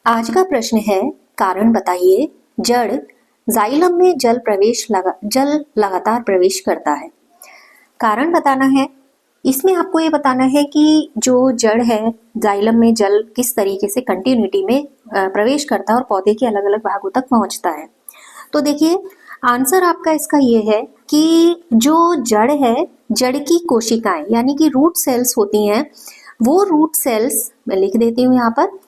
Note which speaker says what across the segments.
Speaker 1: आज का प्रश्न है, कारण बताइए। जड़ जाइलम में जल लगातार प्रवेश करता है। कारण बताना है। इसमें आपको ये बताना है कि जो जड़ है जाइलम में जल किस तरीके से कंटिन्यूटी में प्रवेश करता है और पौधे के अलग अलग भागों तक पहुंचता है। तो देखिए, आंसर आपका इसका ये है कि जो जड़ है, जड़ की कोशिकाएं यानी कि रूट सेल्स होती हैं, वो रूट सेल्स मैं लिख देती हूँ यहाँ पर।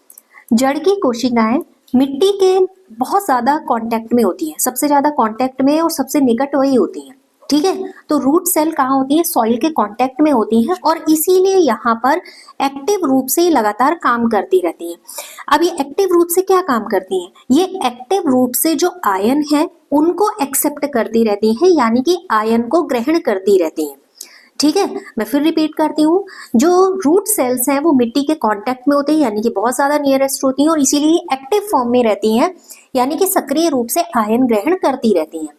Speaker 1: जड़ की कोशिकाएं मिट्टी के बहुत ज्यादा कांटेक्ट में होती हैं, सबसे ज्यादा कांटेक्ट में और सबसे निकट वही होती हैं। ठीक है, तो रूट सेल कहाँ होती है? सॉइल के कांटेक्ट में होती हैं और इसीलिए यहाँ पर एक्टिव रूप से लगातार काम करती रहती हैं। अब ये एक्टिव रूप से क्या काम करती हैं? ये एक्टिव रूप से जो आयन है उनको एक्सेप्ट करती रहती हैं, यानी कि आयन को ग्रहण करती रहती हैं। ठीक है, मैं फिर रिपीट करती हूँ। जो रूट सेल्स हैं वो मिट्टी के कांटेक्ट में होते हैं, यानी कि बहुत ज्यादा नियरेस्ट होती हैं और इसीलिए एक्टिव फॉर्म में रहती हैं, यानी कि सक्रिय रूप से आयन ग्रहण करती रहती हैं।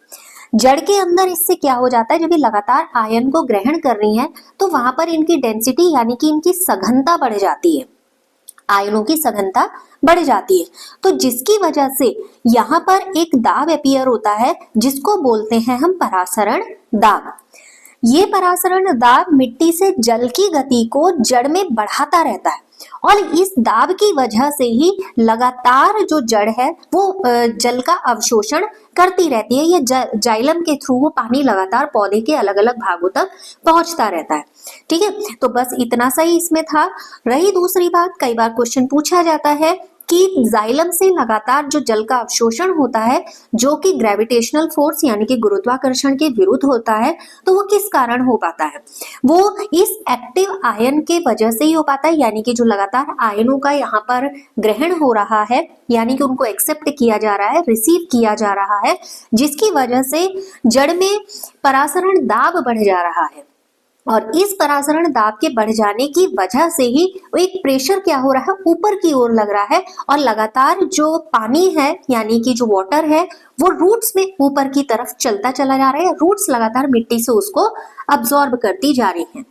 Speaker 1: जड़ के अंदर इससे क्या हो जाता है, जब ये लगातार आयन को ग्रहण कर रही हैं तो वहां पर इनकी डेंसिटी यानी कि इनकी सघनता बढ़ जाती है, आयनों की सघनता बढ़ जाती है। तो जिसकी वजह से यहाँ पर एक दाब अपीयर होता है जिसको बोलते हैं हम परासरण दाब। ये परासरण दाब मिट्टी से जल की गति को जड़ में बढ़ाता रहता है और इस दाब की वजह से ही लगातार जो जड़ है वो जल का अवशोषण करती रहती है। ये जाइलम के थ्रू वो पानी लगातार पौधे के अलग अलग भागों तक पहुंचता रहता है। ठीक है, तो बस इतना सही इसमें था। रही दूसरी बात, कई बार क्वेश्चन पूछा जाता है कि जाइलम से लगातार जो जल का अवशोषण होता है जो कि ग्रेविटेशनल फोर्स यानी कि गुरुत्वाकर्षण के विरुद्ध होता है, तो वो किस कारण हो पाता है? वो इस एक्टिव आयन के वजह से ही हो पाता है, यानी कि जो लगातार आयनों का यहाँ पर ग्रहण हो रहा है, यानी कि उनको एक्सेप्ट किया जा रहा है, रिसीव किया जा रहा है, जिसकी वजह से जड़ में परासरण दाब बढ़ जा रहा है। और इस परासरण दाब के बढ़ जाने की वजह से ही एक प्रेशर क्या हो रहा है, ऊपर की ओर लग रहा है और लगातार जो पानी है यानी कि जो वाटर है वो रूट्स में ऊपर की तरफ चलता चला जा रहा है। रूट्स लगातार मिट्टी से उसको अब्सॉर्ब करती जा रही हैं।